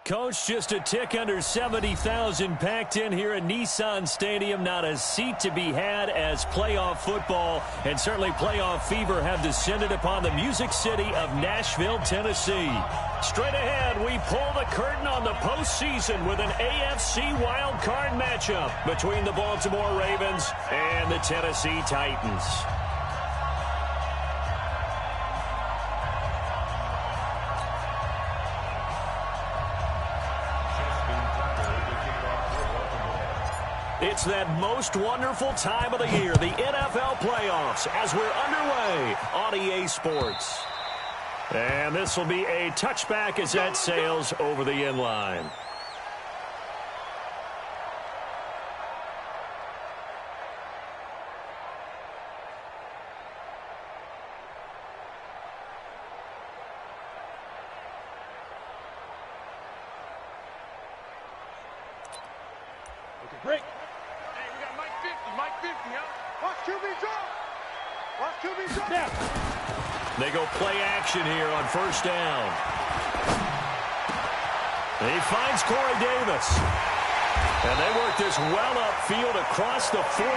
Coach, just a tick under 70,000 packed in here at Nissan Stadium. Not a seat to be had as playoff football and certainly playoff fever have descended upon the Music City of Nashville, Tennessee. Straight ahead, we pull the curtain on the postseason with an AFC wildcard matchup between the Baltimore Ravens and the Tennessee Titans. It's that most wonderful time of the year, the NFL playoffs, as we're underway on EA Sports. And this will be a touchback as that sails over the end line. Break. Hey, we got Mike 50, Mike 50, huh? Watch QB drop. Watch QB drop. Yeah. They go play action here on first down. He finds Corey Davis. And they work this well upfield across the 45.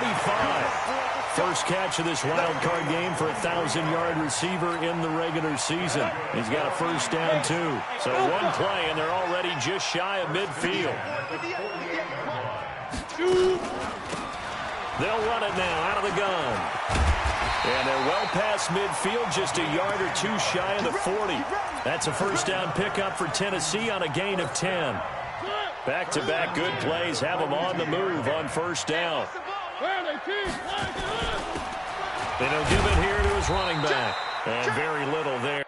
First catch of this wild card game for a 1,000-yard receiver in the regular season. He's got a first down, too. So one play, and they're already just shy of midfield. They'll run it now out of the gun. And they're well past midfield, just a yard or two shy of the 40. That's a first down pickup for Tennessee on a gain of 10. Back-to-back good plays have them on the move on first down. And he'll give it here to his running back. And very little there.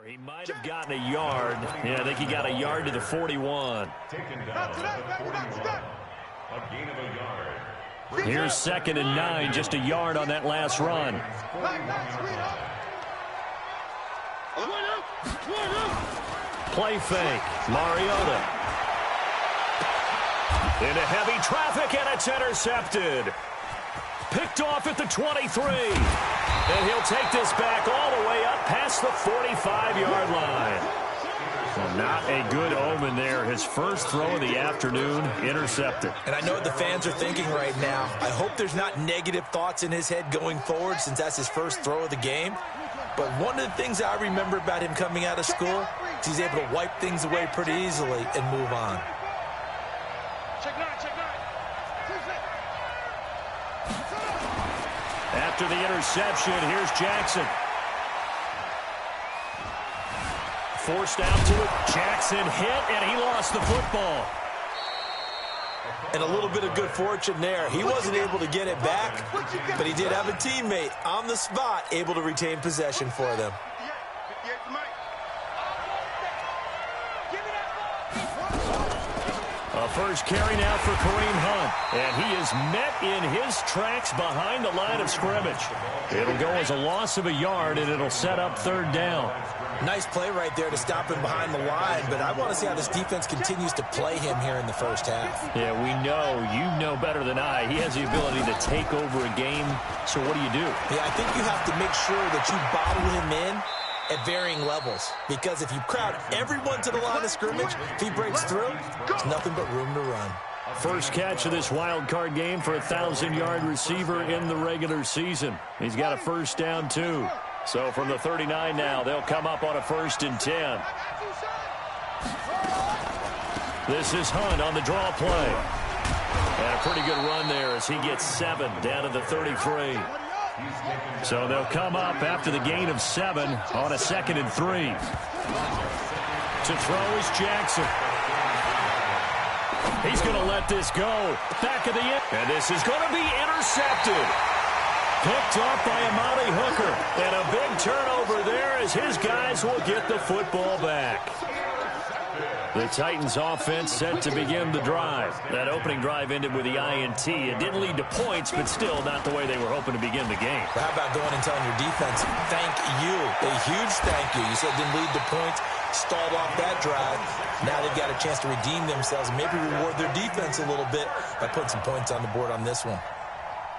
He might have gotten a yard. Yeah, I think he got a yard to the 41. Here's 2nd and 9, just a yard on that last run. Play fake. Mariota. Into heavy traffic, and it's intercepted. Picked off at the 23. And he'll take this back all the way up past the 45-yard line. Well, not a good omen there. His first throw of the afternoon, intercepted. And I know what the fans are thinking right now. I hope there's not negative thoughts in his head going forward since that's his first throw of the game. But one of the things I remember about him coming out of school is he's able to wipe things away pretty easily and move on. After the interception, here's Jackson. Forced out to it. Jackson hit, and he lost the football. And a little bit of good fortune there. He wasn't able to get it back, but he did have a teammate on the spot able to retain possession for them. A first carry now for Kareem Hunt. And he is met in his tracks behind the line of scrimmage. It'll go as a loss of a yard, and it'll set up 3rd down. Nice play right there to stop him behind the line, but I want to see how this defense continues to play him here in the first half. Yeah, we know. You know better than I. He has the ability to take over a game. So what do you do? Yeah, I think you have to make sure that you bottle him in at varying levels, because if you crowd everyone to the line of scrimmage, if he breaks through, there's nothing but room to run. First catch of this wild card game for a 1,000-yard receiver in the regular season. He's got a first down, too. So from the 39 now, they'll come up on a 1st and 10. This is Hunt on the draw play. And a pretty good run there as he gets 7 down to the 33. So they'll come up after the gain of 7 on a 2nd and 3. To throw is Jackson. He's going to let this go. Back of the end. And this is going to be intercepted. Picked off by Amani Hooker. And a big turnover there as his guys will get the football back. The Titans offense set to begin the drive. That opening drive ended with the INT. It didn't lead to points, but still not the way they were hoping to begin the game. How about going and telling your defense, thank you, a huge thank you. You said it didn't lead to points, stalled off that drive. Now they've got a chance to redeem themselves and maybe reward their defense a little bit by putting some points on the board on this one.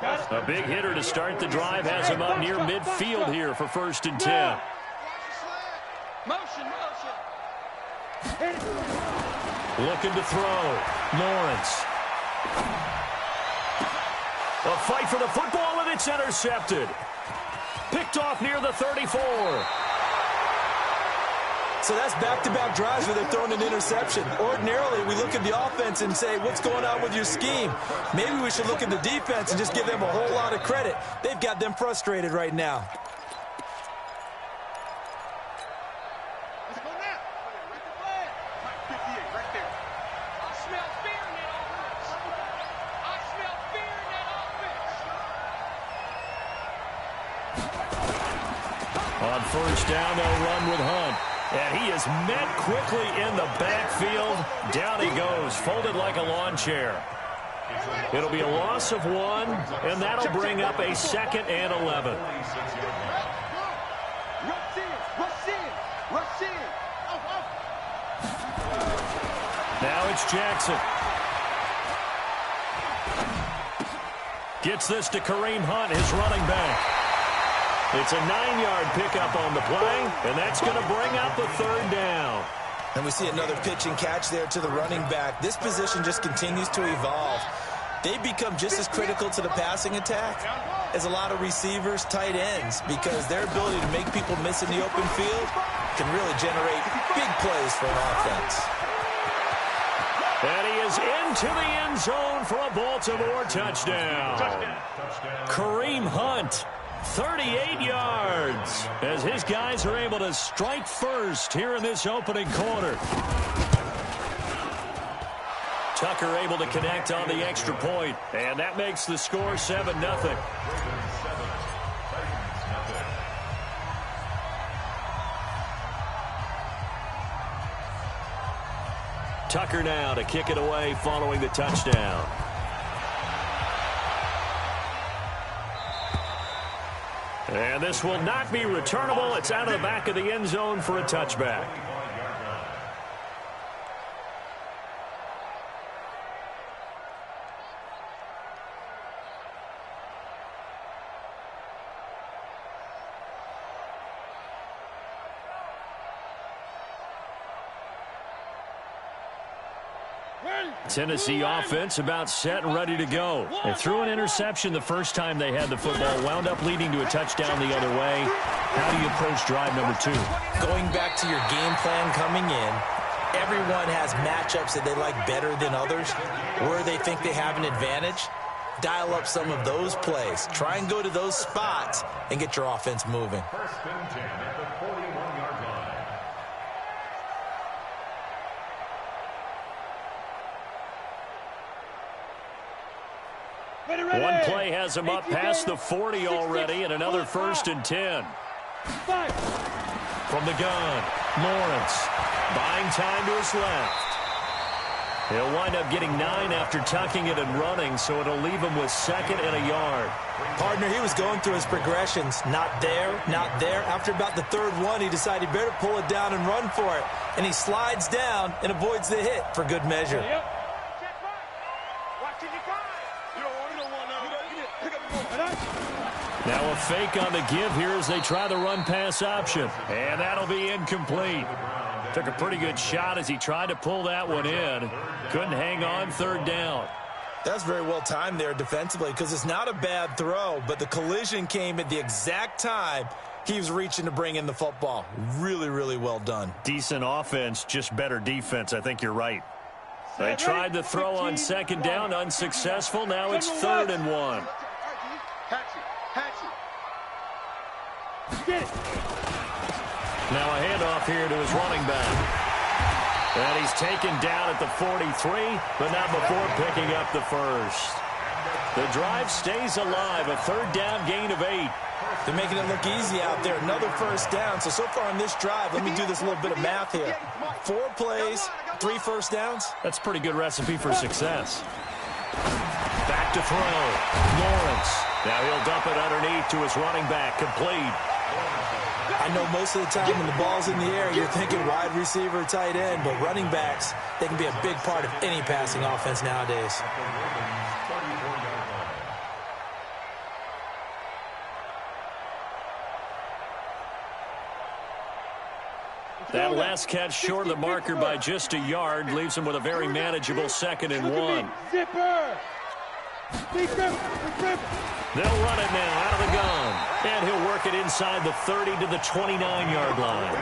A big hitter to start the drive has him up near midfield here for 1st and 10. Motion, motion. Looking to throw. Lawrence. A fight for the football, and it's intercepted. Picked off near the 34. So that's back-to-back drives where they're throwing an interception. Ordinarily, we look at the offense and say, what's going on with your scheme? Maybe we should look at the defense and just give them a whole lot of credit. They've got them frustrated right now. Let's go now. Right the flag. 58, right there. I smell fear in that offense. I smell fear in that offense. On 1st down, they'll run with Hunt. And he is met quickly in the backfield. Down he goes, folded like a lawn chair. It'll be a loss of 1, and that'll bring up a 2nd and 11. Rush in, rush in, rush in. Now it's Jackson. Gets this to Kareem Hunt, his running back. It's a 9-yard pickup on the play, and that's going to bring up the 3rd down. And we see another pitch and catch there to the running back. This position just continues to evolve. They become just as critical to the passing attack as a lot of receivers, tight ends, because their ability to make people miss in the open field can really generate big plays for an offense. And he is into the end zone for a Baltimore touchdown. Kareem Hunt, 38 yards, as his guys are able to strike first here in this opening quarter. Tucker able to connect on the extra point, and that makes the score 7-0. Tucker now to kick it away following the touchdown. And this will not be returnable. It's out of the back of the end zone for a touchback. Tennessee offense about set and ready to go. They threw an interception the first time they had the football, wound up leading to a touchdown the other way. How do you approach drive number 2? Going back to your game plan coming in, everyone has matchups that they like better than others, where they think they have an advantage. Dial up some of those plays. Try and go to those spots and get your offense moving. One play has him up past the 40 already, and another 1st and 10. From the gun, Lawrence buying time to his left. He'll wind up getting 9 after tucking it and running, so it'll leave him with 2nd and a yard. Partner, he was going through his progressions. Not there, not there. After about the 3rd one, he decided he better pull it down and run for it. And he slides down and avoids the hit for good measure. Now a fake on the give here as they try the run-pass option. And that'll be incomplete. Took a pretty good shot as he tried to pull that one in. Couldn't hang on 3rd down. That's very well timed there defensively because it's not a bad throw, but the collision came at the exact time he was reaching to bring in the football. Really, really well done. Decent offense, just better defense. I think you're right. They tried the throw on 2nd down, unsuccessful. Now it's 3rd and 1. Now a handoff here to his running back. And he's taken down at the 43, but not before picking up the 1st. The drive stays alive, a 3rd down gain of 8. They're making it look easy out there. Another 1st down. So far on this drive, let me do this little bit of math here. 4 plays, 3 first downs? That's a pretty good recipe for success. Back to throw. Lawrence. Now he'll dump it underneath to his running back. Complete. I know most of the time when the ball's in the air, you're thinking wide receiver, tight end, but running backs, they can be a big part of any passing offense nowadays. That last catch short of the marker by just a yard leaves him with a very manageable 2nd and 1. They'll run it now out of the gun. And he'll work it inside the 30 to the 29-yard line.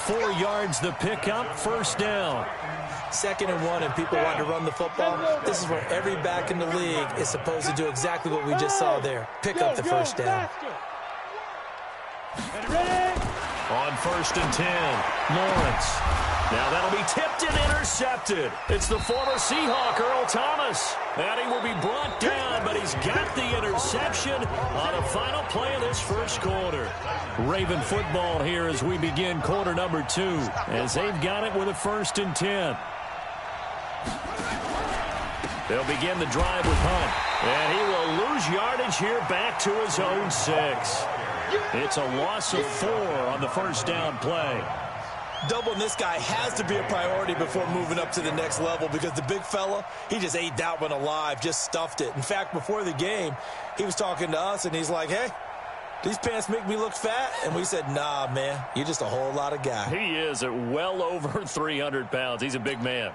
4 yards the pickup, 1st down. 2nd and 1, and people want to run the football. This is where every back in the league is supposed to do exactly what we just saw there. Pick up the 1st down. On 1st and 10, Lawrence. Now that'll be tipped and intercepted. It's the former Seahawk, Earl Thomas. And he will be brought down, but he's got the interception on the final play of this first quarter. Raven football here as we begin quarter number 2, as they've got it with a 1st and 10. They'll begin the drive with Hunt. And he will lose yardage here back to his own 6. It's a loss of 4 on the 1st down play. Doubling this guy has to be a priority before moving up to the next level because the big fella, he just ate that one alive, just stuffed it. In fact, before the game, he was talking to us, and he's like, hey, these pants make me look fat. And we said, nah, man, you're just a whole lot of guy. He is at well over 300 pounds. He's a big man.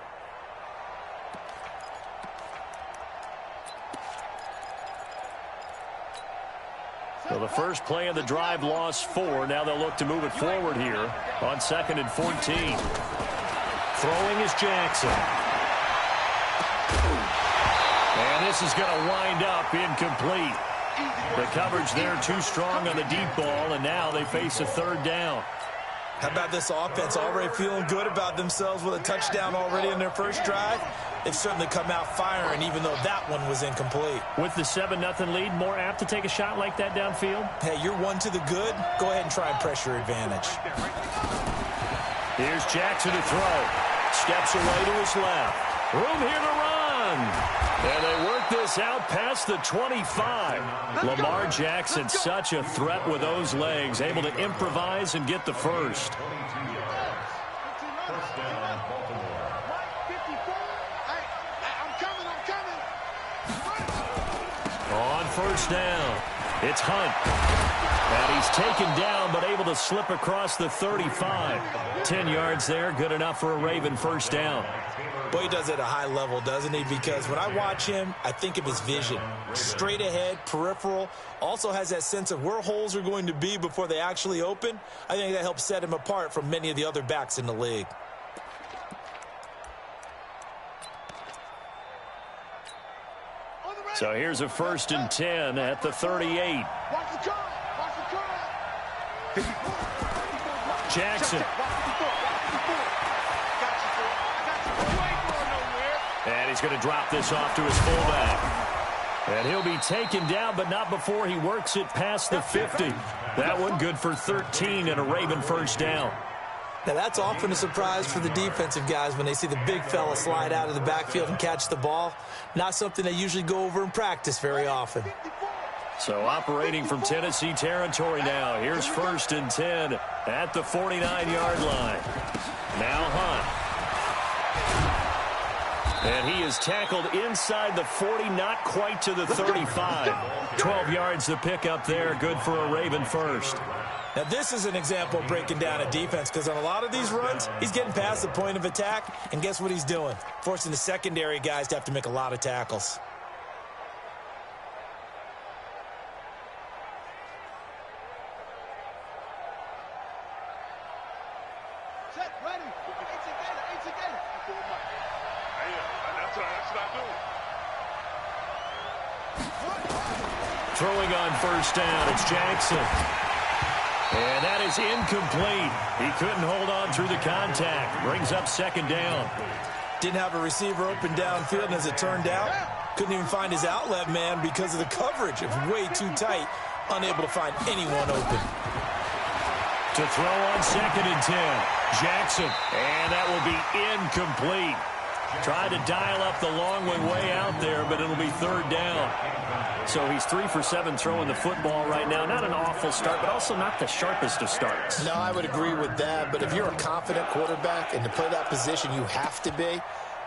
So the first play of the drive lost 4. Now they'll look to move it forward here on 2nd and 14. Throwing is Jackson. And this is going to wind up incomplete. The coverage there too strong on the deep ball, and now they face a 3rd down. How about this offense already feeling good about themselves with a touchdown already in their first drive? They've certainly come out firing, even though that one was incomplete. With the 7-0 lead, more apt to take a shot like that downfield? Hey, you're 1 to the good. Go ahead and try and pressure advantage. Here's Jackson to throw. Steps away to his left. Room here to run. And they work this out past the 25. Lamar Jackson, such a threat with those legs, able to improvise and get the first. On 1st down, it's Hunt. And he's taken down, but able to slip across the 35. 10 yards there, good enough for a Raven 1st down. Boy, he does it at a high level, doesn't he? Because when I watch him, I think of his vision. Straight ahead, peripheral. Also has that sense of where holes are going to be before they actually open. I think that helps set him apart from many of the other backs in the league. So here's a 1st and 10 at the 38. Jackson. And he's going to drop this off to his fullback. And he'll be taken down, but not before he works it past the 50. That one good for 13 and a Raven 1st down. Now, that's often a surprise for the defensive guys when they see the big fella slide out of the backfield and catch the ball. Not something they usually go over in practice very often. So operating from Tennessee territory now. Here's 1st and 10 at the 49-yard line. Now Hunt. And he is tackled inside the 40, not quite to the 35. 12 yards to pick up there, good for a Raven 1st. Now, this is an example of breaking down a defense because on a lot of these runs, he's getting past the point of attack, and guess what he's doing? Forcing the secondary guys to have to make a lot of tackles. Set, ready. It's together. That's what I do. Throwing on 1st down, it's Jackson. And that is incomplete. He couldn't hold on through the contact. Brings up 2nd down. Didn't have a receiver open downfield, and as it turned out, couldn't even find his outlet man because of the coverage. It was way too tight, unable to find anyone open. To throw on 2nd and 10. Jackson, and that will be incomplete. Tried to dial up the long one way out there, but it'll be third down. So he's 3 for 7 throwing the football right now. Not an awful start, but also not the sharpest of starts. No, I would agree with that, but if you're a confident quarterback and to play that position you have to be,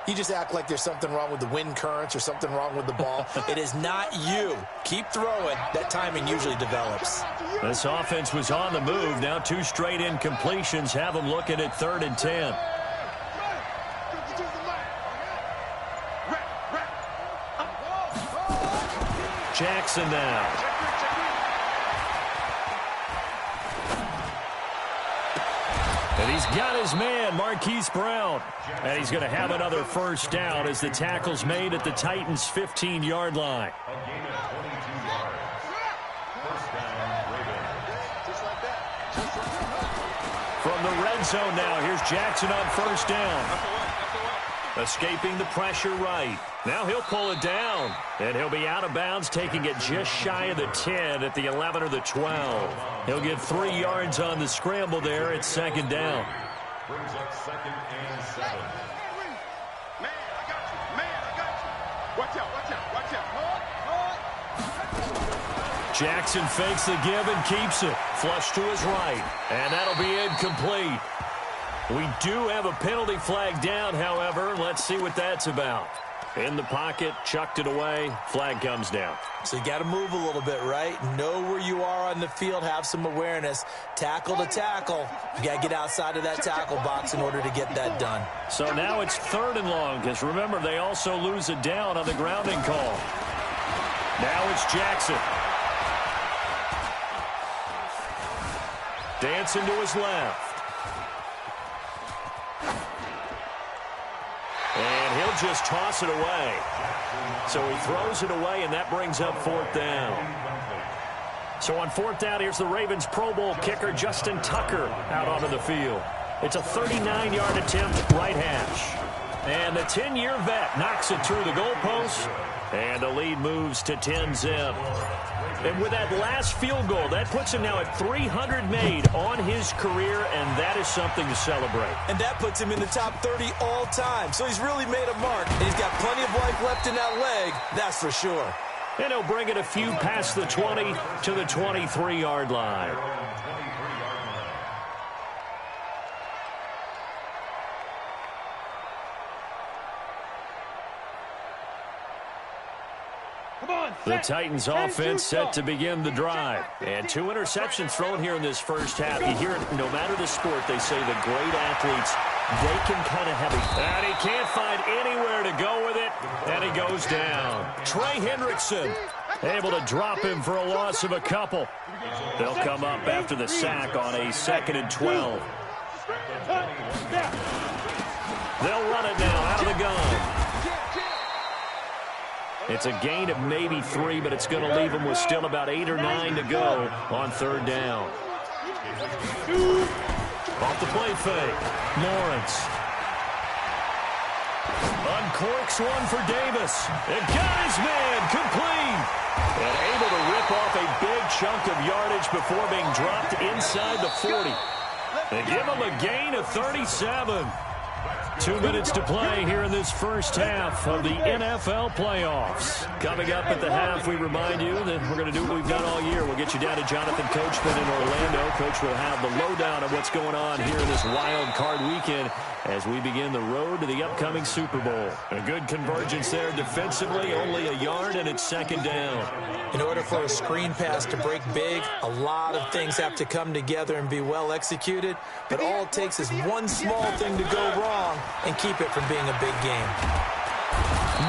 you just act like there's something wrong with the wind currents or something wrong with the ball. It is not you. Keep throwing. That timing usually develops. This offense was on the move. Now 2 straight incompletions have them looking at 3rd and 10. Jackson now. And he's got his man, Marquise Brown. And he's going to have another first down as the tackle's made at the Titans' 15-yard line. From the red zone now, here's Jackson on first down. Escaping the pressure right. Now he'll pull it down. And he'll be out of bounds, taking it just shy of the 10 at the 11 or the 12. He'll get 3 yards on the scramble there at 2nd down. Brings up 2nd and 7. Man, I got you. Man, I got you. Watch out, watch out, watch out. Jackson fakes the give and keeps it. Flush to his right. And that'll be incomplete. We do have a penalty flag down, however. Let's see what that's about. In the pocket, chucked it away. Flag comes down. So you got to move a little bit, right? Know where you are on the field. Have some awareness. Tackle to tackle. You got to get outside of that tackle box in order to get that done. So now it's 3rd and long, because remember, they also lose it down on the grounding call. Now it's Jackson. Dancing to his left. And he'll just toss it away. So he throws it away, and that brings up 4th down. So on 4th down, here's the Ravens Pro Bowl kicker, Justin Tucker, out onto the field. It's a 39-yard attempt, right hash. And the 10-year vet knocks it through the goalpost, and the lead moves to 10-zip. And with that last field goal, that puts him now at 300 made on his career, and that is something to celebrate. And that puts him in the top 30 all time. So he's really made a mark, and he's got plenty of life left in that leg, that's for sure. And he'll bring it a few past the 20 to the 23-yard line. The Titans offense set to begin the drive. And 2 interceptions thrown here in this first half. You hear it, no matter the sport, they say the great athletes, they can kind of have it. And he can't find anywhere to go with it. And he goes down. Trey Hendrickson able to drop him for a loss of a couple. They'll come up after the sack on a 2nd and 12. They'll run it now out of the gun. It's a gain of maybe 3, but it's going to leave them with still about 8 or 9 to go on 3rd down. Off the play fake. Lawrence. Uncorks one for Davis. And got his man complete. And able to rip off a big chunk of yardage before being dropped inside the 40. They give him a gain of 37. 2 minutes to play here in this first half of the NFL playoffs. Coming up at the half, we remind you that we're going to do what we've done all year. We'll get you down to Jonathan Coachman in Orlando. Coach will have the lowdown of what's going on here in this wild card weekend as we begin the road to the upcoming Super Bowl. A good convergence there defensively, only a yard, and it's 2nd down. In order for a screen pass to break big, a lot of things have to come together and be well executed, but all it takes is one small thing to go wrong and keep it from being a big game.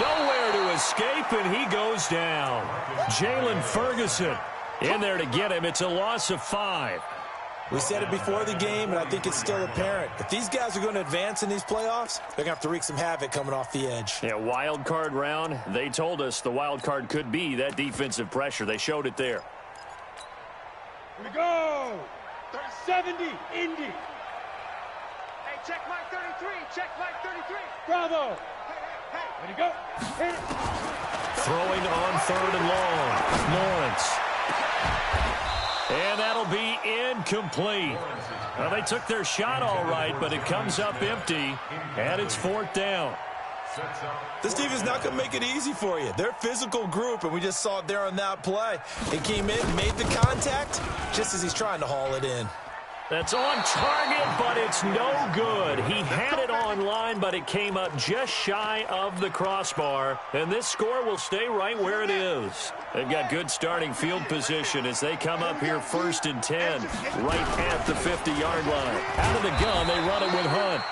Nowhere to escape, and he goes down. Jalen Ferguson in there to get him. It's a loss of 5. We said it before the game, and I think it's still apparent. If these guys are going to advance in these playoffs, they're going to have to wreak some havoc coming off the edge. Yeah, wild card round. They told us the wild card could be that defensive pressure. They showed it there. Here we go. 70, Indy. Hey, check Mike 33. Check Mike 33. Bravo. Hey, way to go. Hit it. Throwing on 3rd and long. Lawrence. And that'll be incomplete. Well, they took their shot all right, but it comes up empty, and it's 4th down. This defense is not going to make it easy for you. They're a physical group, and we just saw it there on that play. He came in, made the contact, just as he's trying to haul it in. That's on target, but it's no good. He had it on line, but it came up just shy of the crossbar. And this score will stay right where it is. They've got good starting field position as they come up here 1st and 10, right at the 50-yard line. Out of the gun, they run it with Hunt.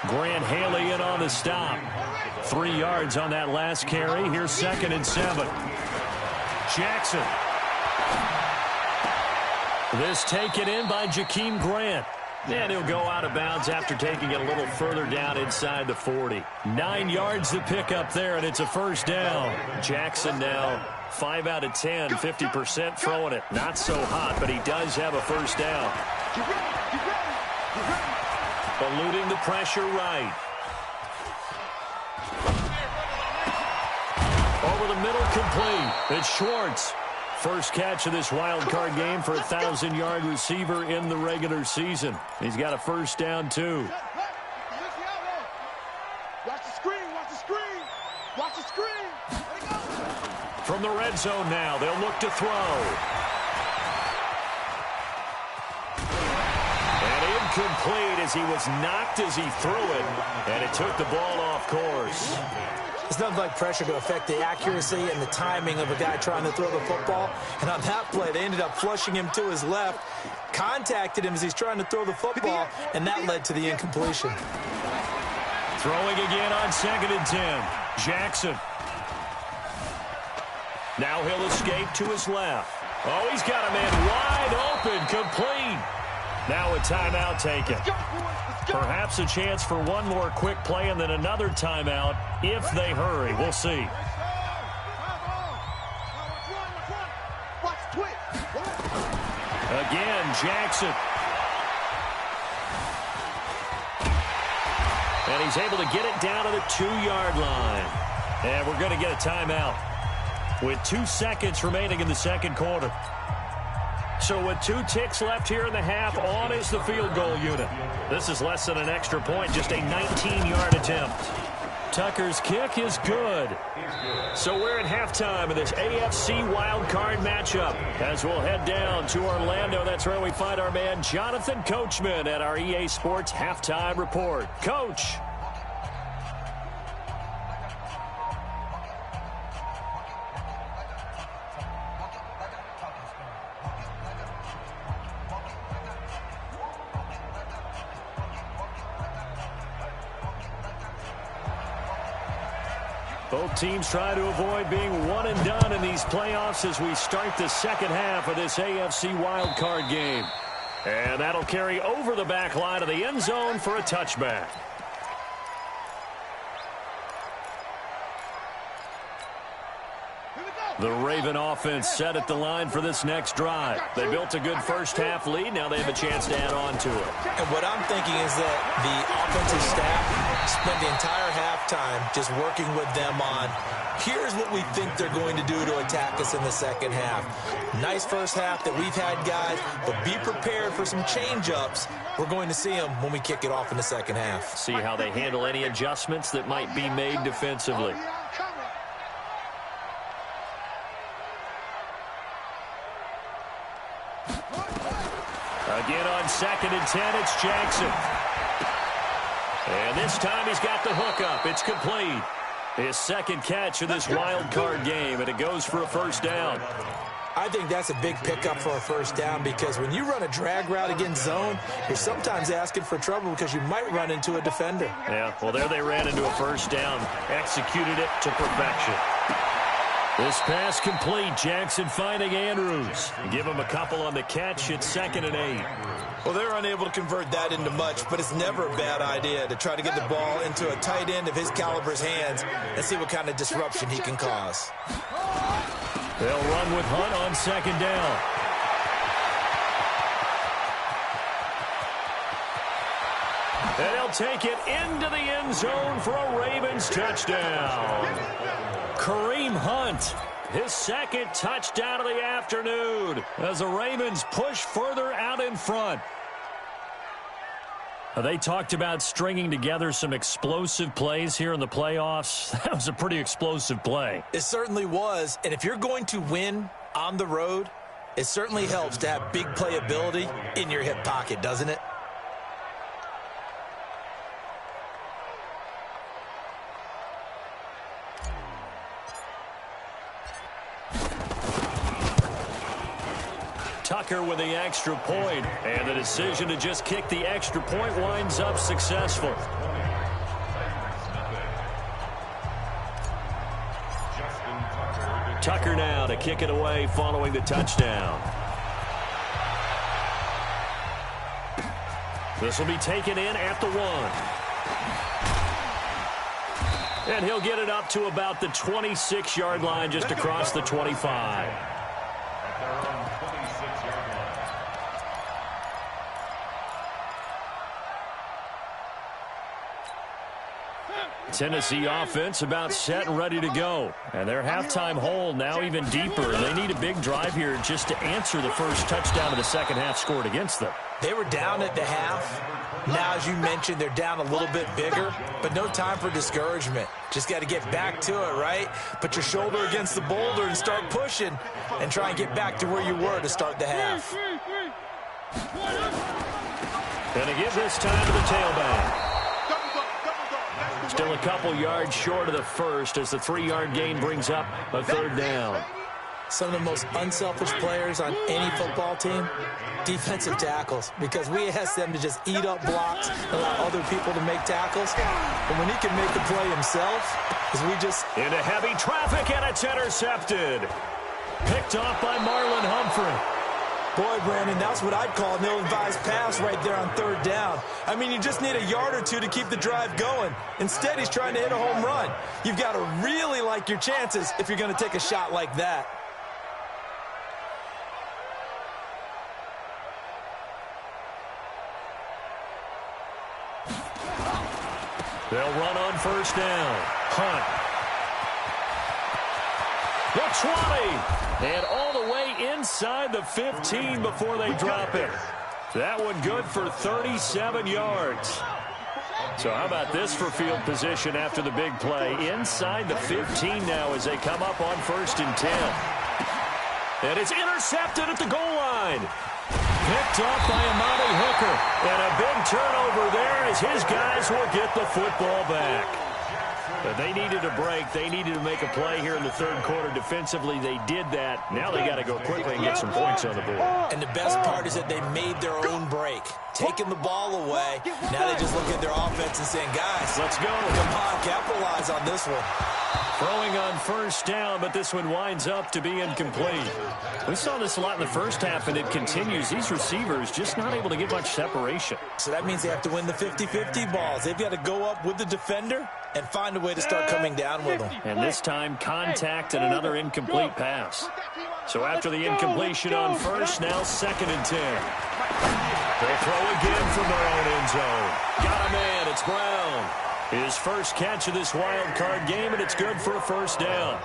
Grant Haley in on the stop. 3 yards on that last carry. Here's 2nd and 7. Jackson. This taken in by Jakeem Grant. And he'll go out of bounds after taking it a little further down inside the 40. 9 yards to pick up there, and it's a 1st down. Jackson now 5 out of 10, 50% throwing it. Not so hot, but he does have a 1st down. Eluding the pressure right. Over the middle, complete. It's Schwartz. First catch of this wild card game for a 1,000-yard receiver in the regular season. He's got a 1st down, too. Watch the screen, watch the screen, watch the screen. From the red zone now, they'll look to throw. And incomplete as he was knocked as he threw it, and it took the ball off course. It's nothing like pressure to affect the accuracy and the timing of a guy trying to throw the football. And on that play, they ended up flushing him to his left, contacted him as he's trying to throw the football, and that led to the incompletion. Throwing again on 2nd and 10. Jackson. Now he'll escape to his left. Oh, he's got a man wide open, complete. Now a timeout taken. Perhaps a chance for one more quick play and then another timeout if they hurry. We'll see. Again, Jackson. And he's able to get it down to the 2-yard line. And we're going to get a timeout with 2 seconds remaining in the second quarter. So with 2 ticks left here in the half, on is the field goal unit. This is less than an extra point, just a 19-yard attempt. Tucker's kick is good. So we're at halftime of this AFC wildcard matchup. As we'll head down to Orlando, that's where we find our man Jonathan Coachman at our EA Sports Halftime Report. Coach. Both teams try to avoid being one and done in these playoffs as we start the second half of this AFC wildcard game. And that'll carry over the back line of the end zone for a touchback. The Raven offense set at the line for this next drive. They built a good first half lead. Now they have a chance to add on to it. And what I'm thinking is that the offensive staff spent the entire halftime just working with them on, here's what we think they're going to do to attack us in the second half. Nice first half that we've had, guys, but be prepared for some change-ups. We're going to see them when we kick it off in the second half. See how they handle any adjustments that might be made defensively. Again on 2nd and 10, it's Jackson. And this time he's got the hook up. It's complete. His second catch of this wild card game, and it goes for a 1st down. I think that's a big pickup for a 1st down because when you run a drag route against zone, you're sometimes asking for trouble because you might run into a defender. Yeah, well, there they ran into a 1st down. Executed it to perfection. This pass complete. Jackson finding Andrews. Give him a couple on the catch. It's 2nd and 8. Well, they're unable to convert that into much, but it's never a bad idea to try to get the ball into a tight end of his caliber's hands and see what kind of disruption he can cause. They'll run with Hunt on 2nd down. And they'll take it into the end zone for a Ravens touchdown. Kareem Hunt his second touchdown of the afternoon as the Ravens push further out in front. They talked about stringing together some explosive plays here in the playoffs. That was a pretty explosive play. It certainly was. And if you're going to win on the road, it certainly helps to have big playability in your hip pocket, doesn't it? Tucker with the extra point, and the decision to just kick the extra point winds up successful. Tucker now to kick it away following the touchdown. This will be taken in at the 1. And he'll get it up to about the 26-yard line just across the 25. Tennessee offense about set and ready to go. And their halftime hole now even deeper. They need a big drive here just to answer the first touchdown of the second half scored against them. They were down at the half. Now, as you mentioned, they're down a little bit bigger, but no time for discouragement. Just got to get back to it, right? Put your shoulder against the boulder and start pushing and try and get back to where you were to start the half. And to give this time to the tailback. Still a couple yards short of the first as the 3-yard gain brings up a third down. Some of the most unselfish players on any football team, defensive tackles, because we ask them to just eat up blocks, allow other people to make tackles. But when he can make the play himself, we just... Into heavy traffic, and it's intercepted. Picked off by Marlon Humphrey. Boy, Brandon, that's what I'd call an ill-advised pass right there on third down. I mean, you just need a yard or two to keep the drive going. Instead, he's trying to hit a home run. You've got to really like your chances if you're going to take a shot like that. They'll run on first down. Hunt. The 20. And all the way inside the 15 before they drop it. That one good for 37 yards. So how about this for field position after the big play? Inside the 15 now as they come up on 1st and 10. And it's intercepted at the goal line. Picked up by Amani Hooker. And a big turnover there as his guys will get the football back. But they needed a break. They needed to make a play here in the third quarter. Defensively, they did that. Now they got to go quickly and get some points on the board. And the best part is that they made their own break. Taking the ball away. Now they just look at their offense and saying, guys, let's go. Come on, capitalize on this one. Throwing on first down, but this one winds up to be incomplete. We saw this a lot in the first half, and it continues. These receivers just not able to get much separation. So that means they have to win the 50-50 balls. They've got to go up with the defender and find a way to start coming down with them. And this time, contact and another incomplete pass. So after the incompletion on first, now 2nd and 10. They'll throw again from their own end zone. Got a man, it's Brown. His first catch of this wild card game, and it's good for a first down.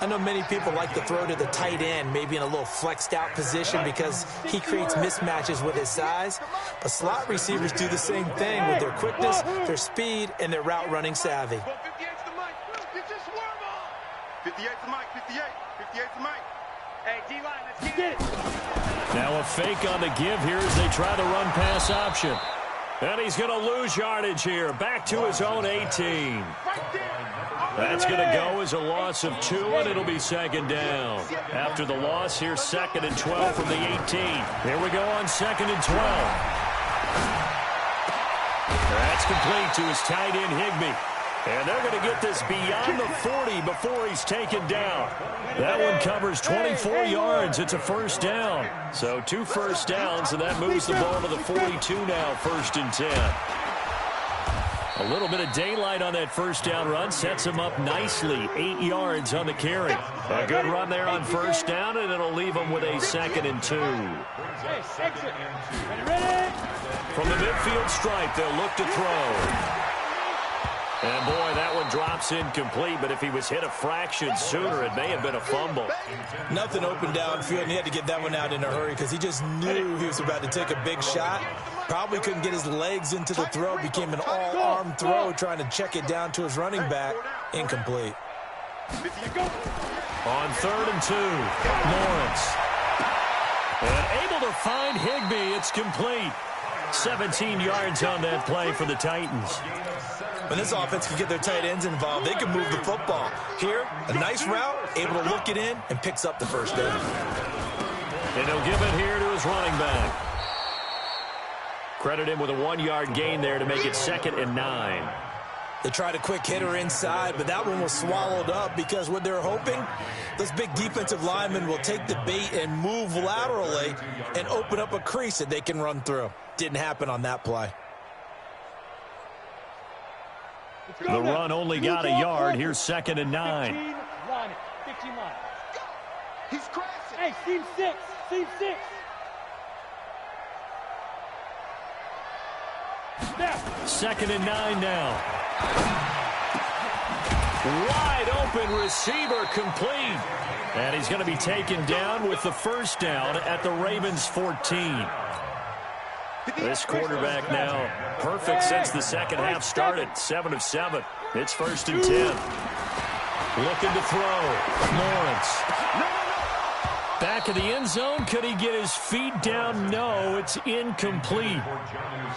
I know many people like to throw to the tight end, maybe in a little flexed out position because he creates mismatches with his size. But slot receivers do the same thing with their quickness, their speed, and their route running savvy. 58's the mic. 58's the mic. 58's the mic. Hey, D-line, let's get it. Now a fake on the give here as they try the run-pass option. And he's going to lose yardage here. Back to his own 18. That's going to go as a loss of 2, and it'll be 2nd down. After the loss, here's 2nd and 12 from the 18. Here we go on 2nd and 12. That's complete to his tight end, Higbee. And they're going to get this beyond the 40 before he's taken down. That one covers 24 yards. It's a first down. So 2 first downs, and that moves the ball to the 42 now, 1st and 10. A little bit of daylight on that first down run sets him up nicely. 8 yards on the carry. A good run there on first down, and it'll leave him with a 2nd and 2. From the midfield stripe, they'll look to throw. And, boy, that one drops incomplete, but if he was hit a fraction sooner, it may have been a fumble. Nothing open downfield, and he had to get that one out in a hurry because he just knew he was about to take a big shot. Probably couldn't get his legs into the throw. Became an all-arm throw, trying to check it down to his running back. Incomplete. On 3rd and 2, Lawrence. And able to find Higbee. It's complete. 17 yards on that play for the Titans. When this offense can get their tight ends involved, they can move the football. Here, a nice route, able to look it in, and picks up the first down. And he'll give it here to his running back. Credit him with a 1-yard gain there to make it 2nd and 9. They tried a quick hitter inside, but that one was swallowed up because what they're hoping, those big defensive linemen will take the bait and move laterally and open up a crease that they can run through. Didn't happen on that play. The run only got a yard. Here's 2nd and 9. 15 line. He's crashing. Hey, seam 6. Seam 6. Now. 2nd and 9 now. Wide open receiver complete. And he's going to be taken down with the first down at the Ravens 14. This quarterback now perfect since the second half started. 7 of 7. It's 1st and 10. Looking to throw. Lawrence. Back of the end zone. Could he get his feet down? No, it's incomplete.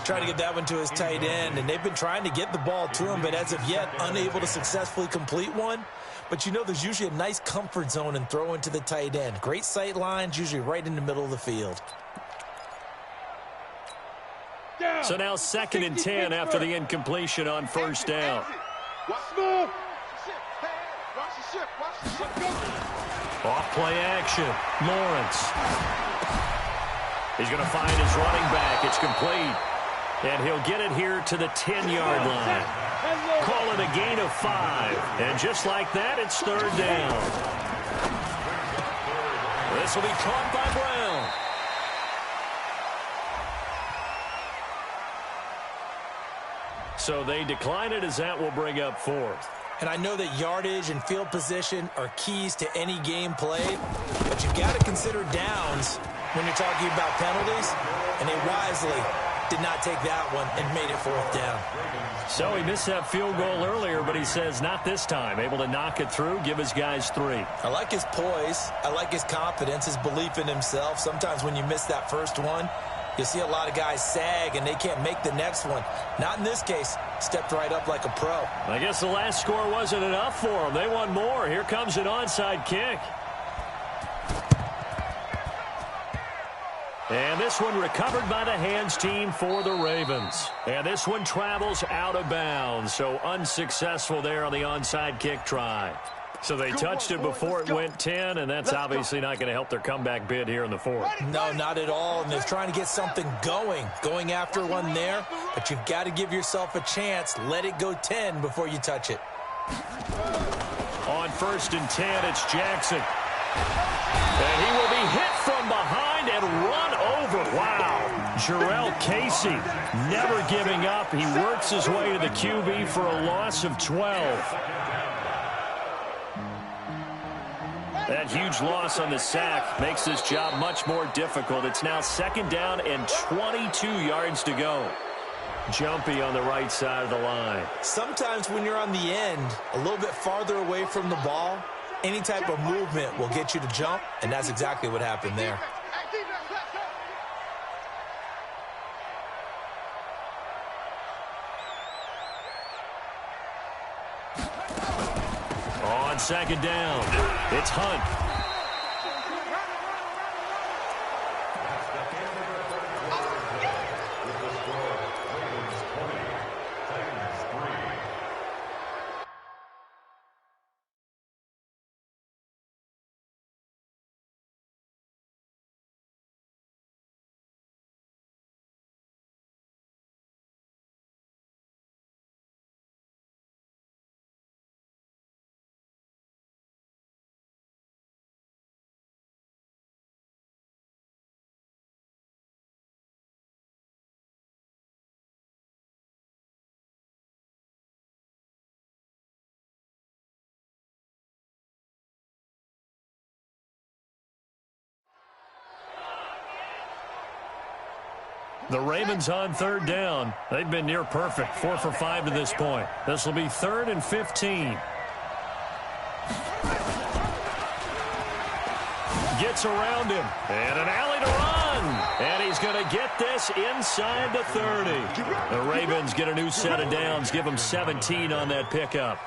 Trying to get that one to his tight end, and they've been trying to get the ball to him, but as of yet, unable to successfully complete one. But you know there's usually a nice comfort zone in throwing to the tight end. Great sight lines, usually right in the middle of the field. So now 2nd and 10 after the incompletion on first down. Off play action. Lawrence. He's going to find his running back. It's complete. And he'll get it here to the 10-yard line. Call it a gain of 5. And just like that, it's 3rd down. This will be caught by Brown. So they decline it as that will bring up 4th. And I know that yardage and field position are keys to any game played, but you've got to consider downs when you're talking about penalties, and they wisely did not take that one and made it 4th down. So he missed that field goal earlier, but he says not this time. Able to knock it through, give his guys 3. I like his poise. I like his confidence, his belief in himself. Sometimes when you miss that first one, you see a lot of guys sag and they can't make the next one. Not in this case. Stepped right up like a pro. I guess the last score wasn't enough for them. They want more. Here comes an onside kick. And this one recovered by the hands team for the Ravens. And this one travels out of bounds. So unsuccessful there on the onside kick try. So they touched it before it went 10, and that's obviously not going to help their comeback bid here in the 4th. No, not at all. And they're trying to get something going after one there. But you've got to give yourself a chance. Let it go 10 before you touch it. On 1st and 10, it's Jackson. And he will be hit from behind and run over. Wow. Jarrell Casey never giving up. He works his way to the QB for a loss of 12. That huge loss on the sack makes this job much more difficult. It's now 2nd down and 22 yards to go. Jumpy on the right side of the line. Sometimes when you're on the end, a little bit farther away from the ball, any type of movement will get you to jump, and that's exactly what happened there. On 2nd down, it's Hunt. The Ravens on third down. They've been near perfect, 4 for 5 to this point. This will be 3rd and 15. Gets around him, and an alley to run. And he's going to get this inside the 30. The Ravens get a new set of downs, give them 17 on that pickup.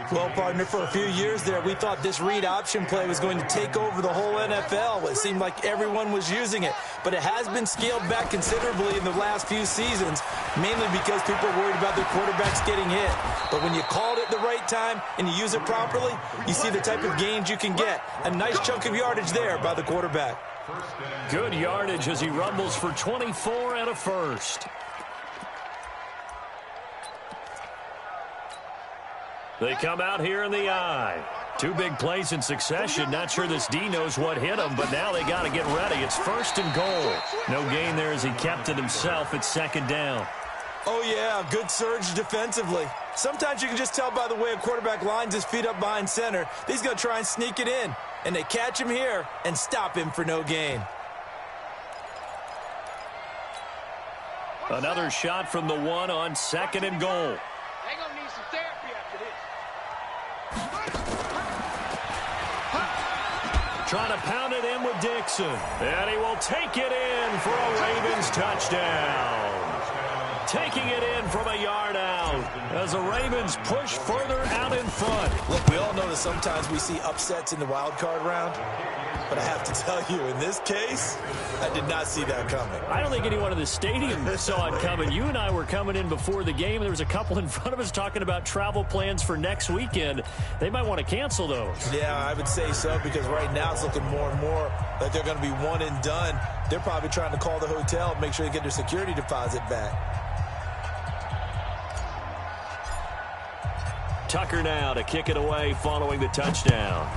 Well, partner, for a few years there, we thought this read option play was going to take over the whole NFL. It seemed like everyone was using it, but it has been scaled back considerably in the last few seasons, mainly because people are worried about their quarterbacks getting hit. But when you call it at the right time and you use it properly, you see the type of gains you can get. A nice chunk of yardage there by the quarterback. Good yardage as he rumbles for 24 and a first. They come out here in the I. 2 big plays in succession. Not sure this D knows what hit him, but now they got to get ready. It's 1st and goal. No gain there as he kept it himself. It's 2nd down. Oh, yeah, good surge defensively. Sometimes you can just tell by the way a quarterback lines his feet up behind center. He's going to try and sneak it in, and they catch him here and stop him for no gain. Another shot from the 1 on 2nd and goal. They're going to need some therapy after this. Trying to pound it in with Dixon. And he will take it in for a Ravens touchdown. Taking it in from a yard out as the Ravens push further out in front. Look, we all know that sometimes we see upsets in the wild card round. But I have to tell you, in this case, I did not see that coming. I don't think anyone in the stadium saw it coming. You and I were coming in before the game. There was a couple in front of us talking about travel plans for next weekend. They might want to cancel those. Yeah, I would say so, because right now it's looking more and more like they're going to be one and done. They're probably trying to call the hotel and make sure they get their security deposit back. Tucker now to kick it away following the touchdown.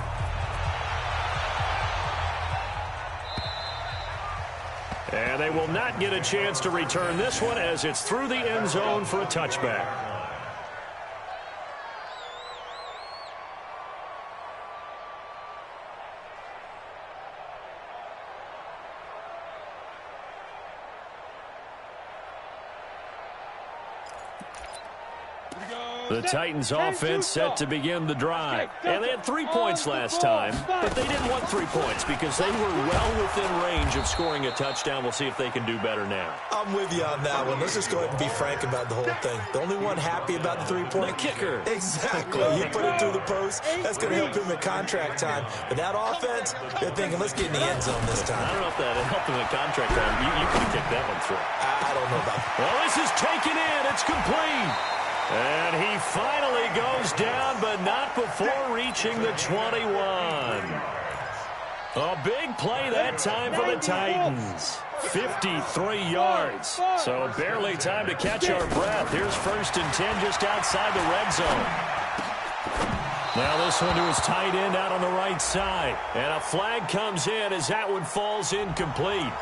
And they will not get a chance to return this one as it's through the end zone for a touchback. The Titans offense set to begin the drive. And they had 3 points last time, but they didn't want 3 points because they were well within range of scoring a touchdown. We'll see if they can do better now. I'm with you on that one. Let's just go ahead and be frank about the whole thing. The only one happy about the 3-point. The kicker. Exactly. He put it through the post. That's going to help him at contract time. But that offense, they're thinking, let's get in the end zone this time. I don't know if that helped him at contract time. You could have kicked that one through. I don't know about that. Well, this is taken in. It's complete. And he finally goes down, but not before reaching the 21. A big play that time for the Titans. 53 yards. So barely time to catch our breath. Here's 1st and 10 just outside the red zone. Now this one to his tight end out on the right side. And a flag comes in as that one falls incomplete.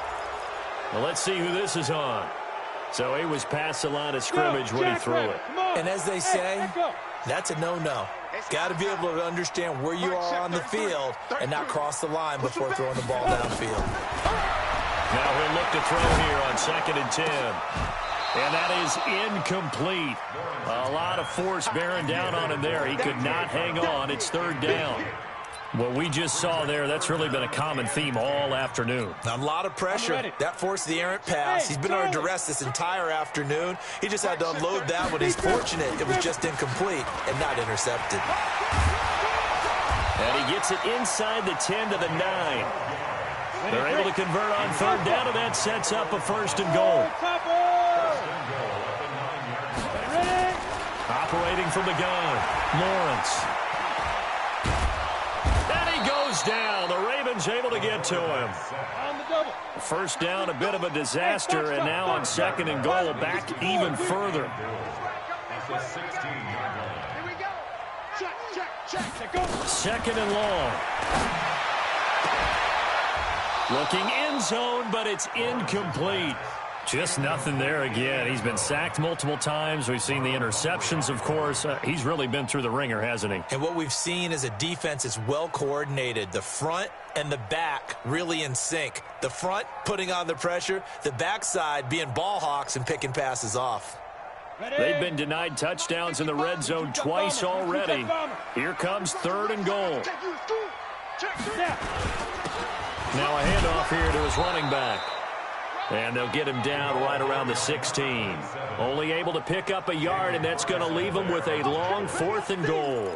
Well, let's see who this is on. So he was past the line of scrimmage when he threw it. And as they say, that's a no-no. Got to be able to understand where you are on the field and not cross the line before throwing the ball downfield. Now he'll look to throw here on 2nd and 10. And that is incomplete. A lot of force bearing down on him there. He could not hang on. It's 3rd down. What we just saw there, that's really been a common theme all afternoon. A lot of pressure. That forced the errant pass. He's been under duress this entire afternoon. He just had to unload that one. He's fortunate it was just incomplete and not intercepted. And he gets it inside the 10 to the 9. They're able to convert on 3rd down, and that sets up a 1st and goal. Operating from the gun, Lawrence. Down. The Ravens able to get to him. First down, a bit of a disaster, and now on 2nd and goal, back even further. Second and long. Looking end zone, but it's incomplete. Just nothing there again. He's been sacked multiple times. We've seen the interceptions, of course. He's really been through the ringer, hasn't he? And what we've seen is a defense that's well coordinated. The front and the back really in sync. The front putting on the pressure, the backside being ball hawks and picking passes off. They've been denied touchdowns in the red zone twice already. Here comes 3rd and goal. Now a handoff here to his running back. And they'll get him down right around the 16. Only able to pick up a yard, and that's going to leave him with a long 4th and goal.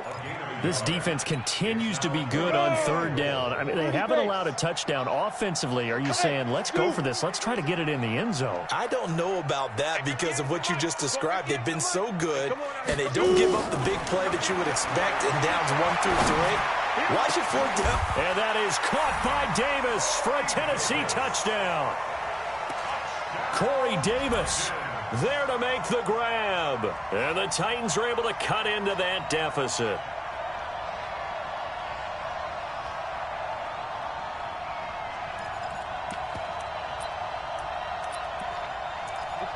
This defense continues to be good on 3rd down. I mean, they haven't allowed a touchdown offensively. Are you saying, let's go for this, let's try to get it in the end zone? I don't know about that because of what you just described. They've been so good, and they don't give up the big play that you would expect in downs 1 through 3. Watch it 4th down. And that is caught by Davis for a Tennessee touchdown. Corey Davis there to make the grab. And the Titans are able to cut into that deficit.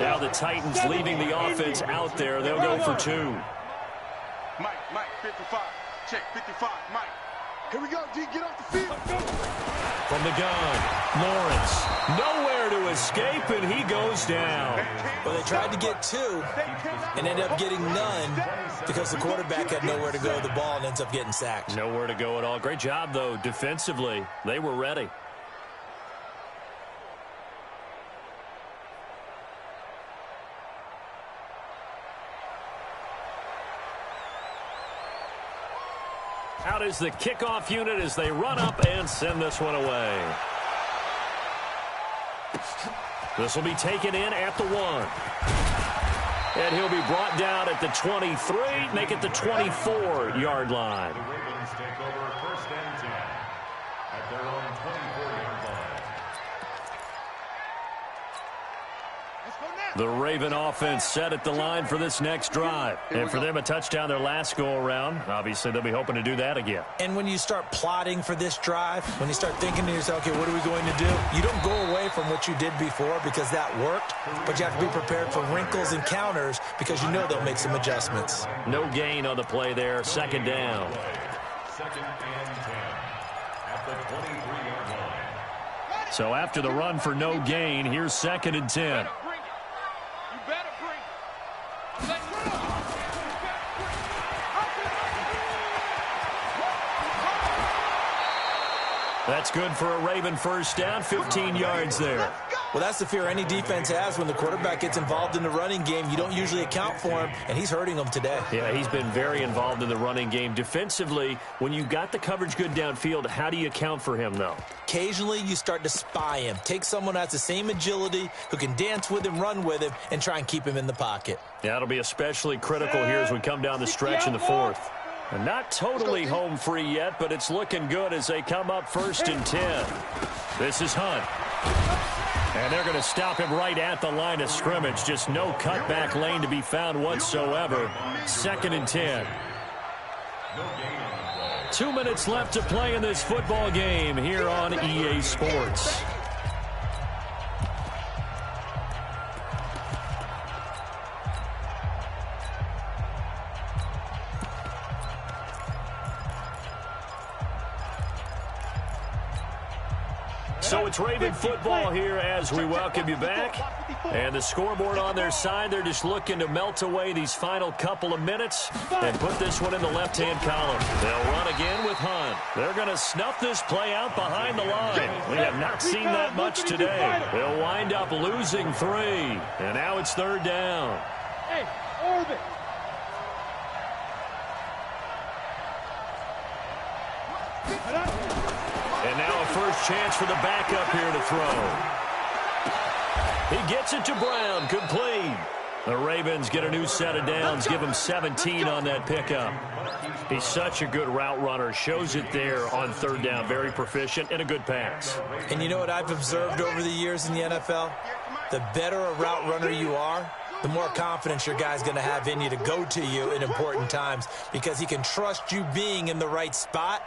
Now the Titans leaving the offense out there. They'll go for 2. Mike, 55. Check, 55, Mike. Here we go, D, get off the field. From the gun, Lawrence, nowhere to escape, and he goes down. Well, they tried to get 2 and ended up getting none because the quarterback had nowhere to go with the ball and ends up getting sacked. Nowhere to go at all. Great job, though, defensively. They were ready. Out is the kickoff unit as they run up and send this one away. This will be taken in at the 1. And he'll be brought down at the 23, make it the 24-yard line. The Ravens take over 1st and 10 at their own 24-yard line. The Raven offense set at the line for this next drive. And for them, a touchdown their last go-around. Obviously, they'll be hoping to do that again. And when you start plotting for this drive, when you start thinking to yourself, okay, what are we going to do? You don't go away from what you did before because that worked, but you have to be prepared for wrinkles and counters because you know they'll make some adjustments. No gain on the play there. 2nd down. 2nd and 10 at the 23-yard line. So after the run for no gain, here's 2nd and 10. That's good for a Raven 1st down, 15 yards there. Well, that's the fear any defense has when the quarterback gets involved in the running game. You don't usually account for him, and he's hurting them today. Yeah, he's been very involved in the running game. Defensively, when you got the coverage good downfield, how do you account for him, though? Occasionally, you start to spy him. Take someone who has the same agility, who can dance with him, run with him, and try and keep him in the pocket. Yeah, that'll be especially critical here as we come down the stretch in the 4th. And not totally home free yet, but it's looking good as they come up 1st and 10. This is Hunt. And they're going to stop him right at the line of scrimmage. Just no cutback lane to be found whatsoever. 2nd and 10. 2 minutes left to play in this football game here on EA Sports. So it's Raven football here as we welcome you back. And the scoreboard on their side, they're just looking to melt away these final couple of minutes and put this one in the left-hand column. They'll run again with Hunt. They're going to snuff this play out behind the line. We have not seen that much today. They'll wind up losing 3. And now it's 3rd down. Hey, orbit. And now a first chance for the backup here to throw. He gets it to Brown, complete. The Ravens get a new set of downs, give him 17 on that pickup. He's such a good route runner, shows it there on 3rd down, very proficient and a good pass. And you know what I've observed over the years in the NFL? The better a route runner you are, the more confidence your guy's going to have in you to go to you in important times because he can trust you being in the right spot,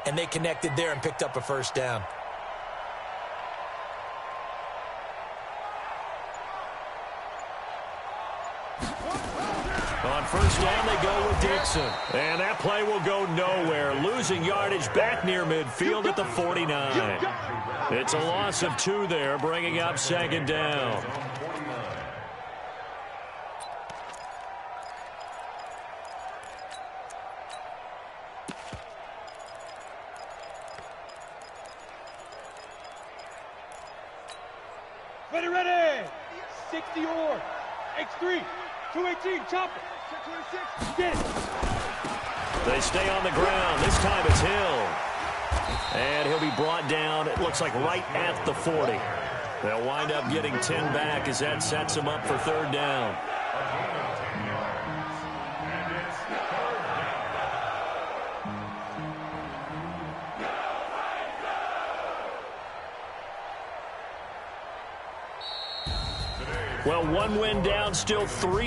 and they connected there and picked up a 1st down. On first down, they go with Dixon. And that play will go nowhere. Losing yardage back near midfield at the 49. It's a loss of 2 there, bringing up second down. Ready, ready. 60 or X3, 218, chopper. 26, get it. They stay on the ground. This time it's Hill. And he'll be brought down, it looks like right at the 40. They'll wind up getting 10 back as that sets them up for third down. Well, 1 win down, still 3